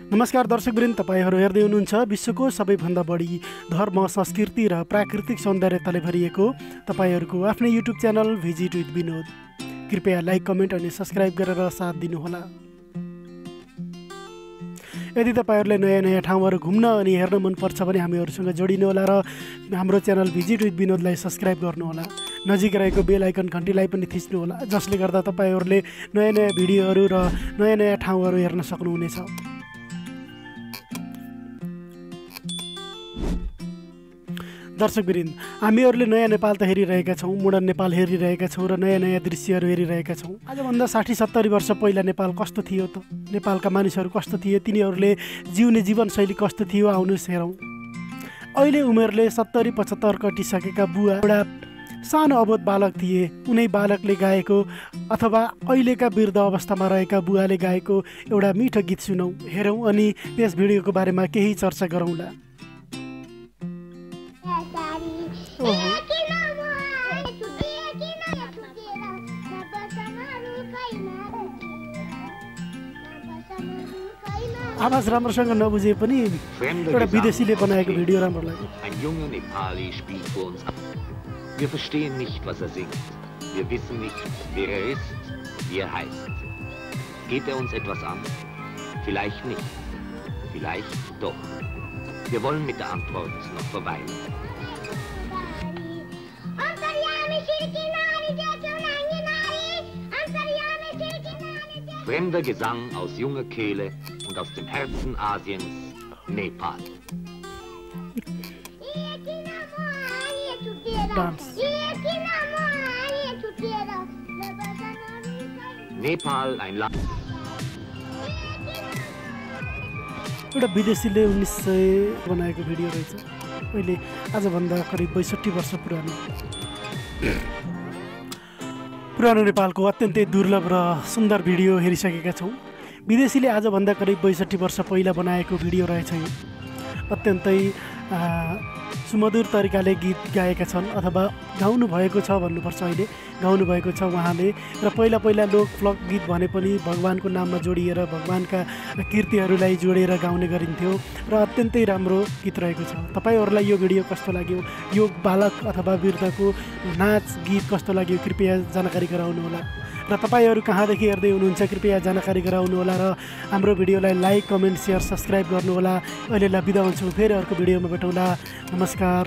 नमस्कार दर्शकवृन्द, तपाईहरू हेर्दै हुनुहुन्छ विश्वको सबैभन्दा बढी धर्म, संस्कृति र प्राकृतिक सौन्दर्यताले भरिएको तपाईहरूको आफ्नै YouTube channel visit with Vinod. कृपया लाइक, कमेन्ट अनि सब्स्क्राइब गरेर साथ दिनुहोला। यदि तपाईहरूले नयाँ नयाँ ठाउँहरू घुम्न अनि हेर्न मनपर्छ भने हामीहरूसँग जोडिनुहोला र हाम्रो च्यानल भिजिट विथ विनोदलाई सब्स्क्राइब गर्नुहोला। नजिक रहेको बेल आइकन घन्टीलाई पनि थिच्नुहोला, जसले गर्दा तपाईहरूले नयाँ नयाँ भिडियोहरू र नयाँ नयाँ ठाउँहरू हेर्न सक्नुहुनेछ। दर्शकवृन्द, हामीहरूले नयाँ नेपाल त हेरिरहेका छौँ, मोडर्न नेपाल हेरिरहेका छौँ र नयाँ नयाँ दृश्यहरू हेरिरहेका छौँ। आजभन्दा 60-70 वर्ष पहिला नेपाल कस्तो थियो त? नेपालका मानिसहरू कस्तो थिए? तिनीहरूले जिउने जीवनशैली कस्तो थियो? आउनुहोस् हेरौँ। अहिले उमेरले 70-75 कटिसकेका बुवा एउटा सानो अबोध बालक थिए। उनै बालकले गाएको अथवा अहिलेका वृद्ध अवस्थामा रहेका बुवाले गाएको एउटा मिठो गीत सुनौँ, हेरौँ अनि त्यस भिडियोको बारेमा केही चर्चा गरौँला। आवाज राम्रोसँग नबुझे पनि एउटा विदेशीले बनाएको भिडियो राम्रो लाग्यो। Ein junger Nepali spielt vor uns ab. Wir verstehen nicht, was er singt. Wir wissen nicht, wer er ist, wie er heißt. Geht er uns etwas an? Vielleicht nicht. Vielleicht doch. Wir wollen mit der Antwort noch verweilen. Fremder Gesang aus junger Kehle und aus dem Herzen Asiens, Nepal. Nepal, ein Land. एउटा विदेशीले 1900 बनाएको video रहेछ। अहिले आजभन्दा करिब 62 वर्ष पुरानो नेपालको अत्यन्तै दुर्लभ र सुन्दर भिडियो हेरिसकेका छौँ। विदेशीले आजभन्दा करिब 62 वर्ष पहिला बनाएको भिडियो रहेछ यो। अत्यन्तै सुमधुर तरिकाले गीत गाएका छन् अथवा गाउनु भएको छ भन्नुपर्छ। अहिले गाउनु भएको छ उहाँले। र पहिला लोक फ्लक गीत भने पनि भगवानको नाममा जोडिएर भगवानका कृतिहरूलाई जोडेर गाउने गरिन्थ्यो र अत्यन्तै राम्रो गीत रहेको छ। तपाईँहरूलाई यो भिडियो कस्तो लाग्यो? यो बालक अथवा वृद्धको नाच गीत कस्तो लाग्यो? कृपया जानकारी गराउनुहोला। र तपाईँहरू कहाँदेखि हेर्दै हुनुहुन्छ कृपया जानकारी गराउनुहोला र हाम्रो भिडियोलाई लाइक, कमेन्ट, सेयर, सब्स्क्राइब गर्नुहोला। अहिलेलाई बिदा हुन्छु, फेरि अर्को भिडियोमा भेटौँला। नमस्कार।